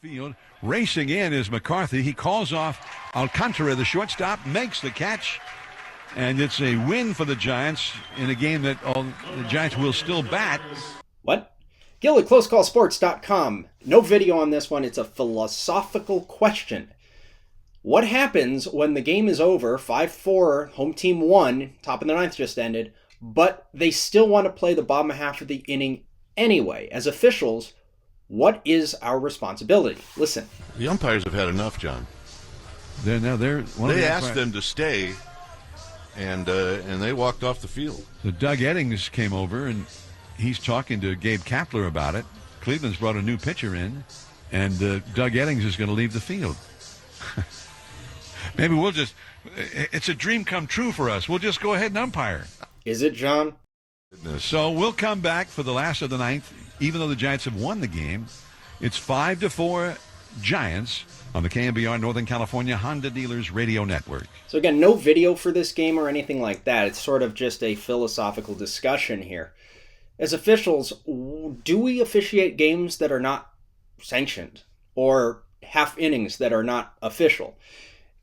field. Racing in is McCarthy. He calls off Alcantara, the shortstop, makes the catch. And it's a win for the Giants in a game that the Giants will still bat. What? Gil at CloseCallSports.com. No video on this one. It's a philosophical question. What happens when the game is over, 5-4, home team won, top of the ninth just ended, but they still want to play the bottom half of the inning anyway? As officials, what is our responsibility? Listen. The umpires have had enough, John. They asked them to stay, and they walked off the field. So Doug Eddings came over, and he's talking to Gabe Kapler about it. Cleveland's brought a new pitcher in, and Doug Eddings is going to leave the field. Maybe it's a dream come true for us. We'll just go ahead and umpire. Is it, John? So we'll come back for the last of the ninth, even though the Giants have won the game. It's 5-4 Giants on the KMBR Northern California Honda Dealers Radio Network. So again, no video for this game or anything like that. It's sort of just a philosophical discussion here. As officials, do we officiate games that are not sanctioned or half innings that are not official?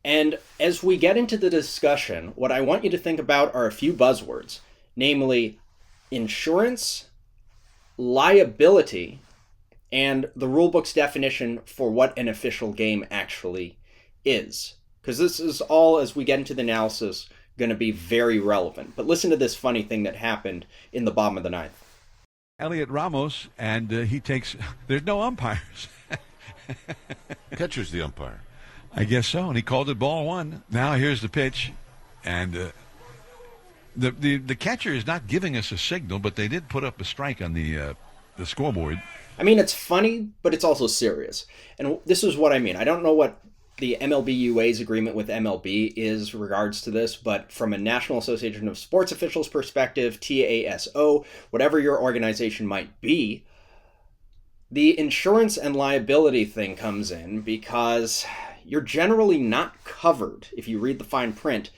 And as we get into the discussion, what I want you to think about are a few buzzwords, namely insurance, liability, and the rulebook's definition for what an official game actually is. Because this is all, as we get into the analysis, going to be very relevant. But listen to this funny thing that happened in the bottom of the ninth. Elliot Ramos, and he takes, there's no umpires. Catcher's the umpire. I guess so, and he called it ball one. Now here's the pitch, and the catcher is not giving us a signal, but they did put up a strike on the scoreboard. I mean, it's funny, but it's also serious. And this is what I mean. I don't know what the MLB-UA's agreement with MLB is regards to this, but from a National Association of Sports Officials perspective, TASO, whatever your organization might be, the insurance and liability thing comes in because you're generally not covered, if you read the fine print,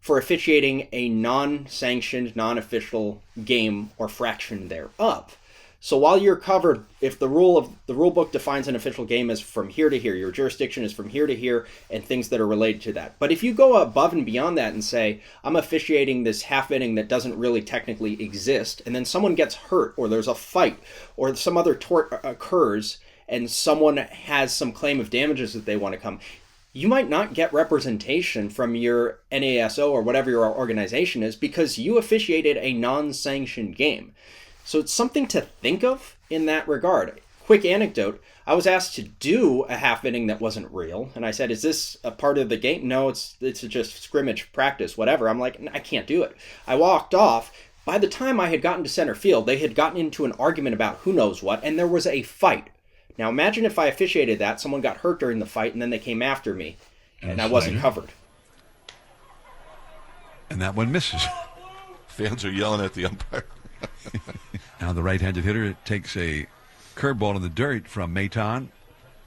for officiating a non-sanctioned, non-official game or fraction thereof. So while you're covered, if the rule book defines an official game as from here to here, your jurisdiction is from here to here, and things that are related to that. But if you go above and beyond that and say, I'm officiating this half inning that doesn't really technically exist, and then someone gets hurt, or there's a fight, or some other tort occurs, and someone has some claim of damages that they want to come, you might not get representation from your NASO or whatever your organization is because you officiated a non-sanctioned game. So it's something to think of in that regard. Quick anecdote, I was asked to do a half inning that wasn't real, and I said, is this a part of the game? No, it's just scrimmage practice, whatever. I'm like, I can't do it. I walked off. By the time I had gotten to center field, they had gotten into an argument about who knows what, and there was a fight. Now imagine if I officiated that, someone got hurt during the fight, and then they came after me, and I wasn't covered. And that one misses. Fans are yelling at the umpire. Now the right-handed hitter takes a curveball in the dirt from Maton.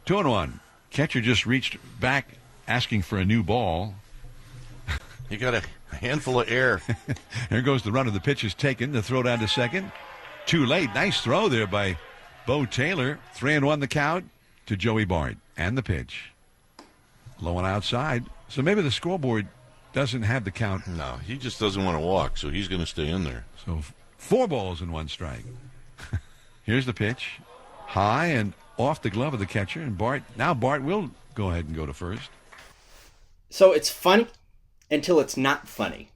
2-1. Catcher just reached back asking for a new ball. He got a handful of air. There goes the runner. The pitch is taken. The throw down to second. Too late. Nice throw there by Bo Taylor. 3-1 the count to Joey Bart. And the pitch. Low and outside. So maybe the scoreboard doesn't have the count. No, he just doesn't want to walk, so he's going to stay in there. So 4 balls and 1 strike. Here's the pitch. High and off the glove of the catcher. And Bart will go ahead and go to first. So it's funny until it's not funny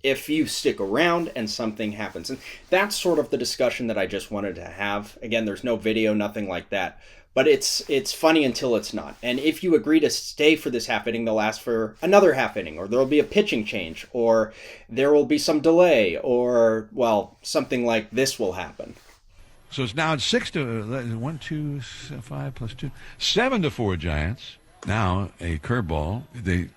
if you stick around and something happens. And that's sort of the discussion that I just wanted to have. Again, there's no video, nothing like that. But it's funny until it's not. And if you agree to stay for this half inning, they'll last for another half inning, or there'll be a pitching change, or there will be some delay, or, well, something like this will happen. So it's now 1, 2, 5 plus 2, 7-4 Giants. Now a curveball. They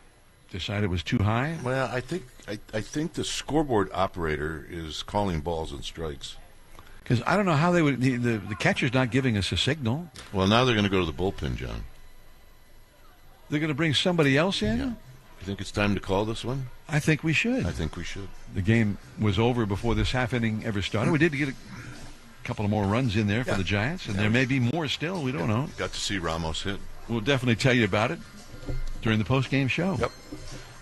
decided it was too high. Well, I think the scoreboard operator is calling balls and strikes. Because I don't know how they would. The catcher's not giving us a signal. Well, now they're going to go to the bullpen, John. They're going to bring somebody else in? Yeah. You think it's time to call this one? I think we should. I think we should. The game was over before this half inning ever started. We did get a couple of more runs in there for the Giants, and there may be more still. We don't know. Got to see Ramos hit. We'll definitely tell you about it during the post-game show. Yep.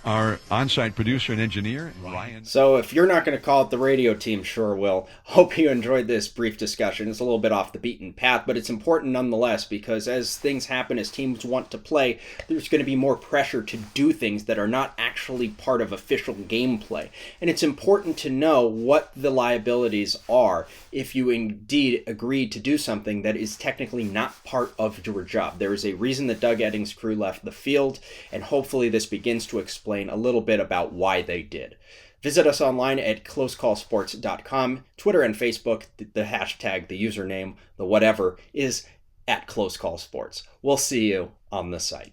Our on-site producer and engineer, Ryan. So if you're not going to call it the radio team, sure will. Hope you enjoyed this brief discussion. It's a little bit off the beaten path, but it's important nonetheless because as things happen, as teams want to play, there's going to be more pressure to do things that are not actually part of official gameplay. And it's important to know what the liabilities are if you indeed agree to do something that is technically not part of your job. There is a reason that Doug Eddings' crew left the field, and hopefully this begins to explain a little bit about why they did. Visit us online at closecallsports.com. Twitter and Facebook, the hashtag, the username, the whatever, is @closecallsports. We'll see you on the site.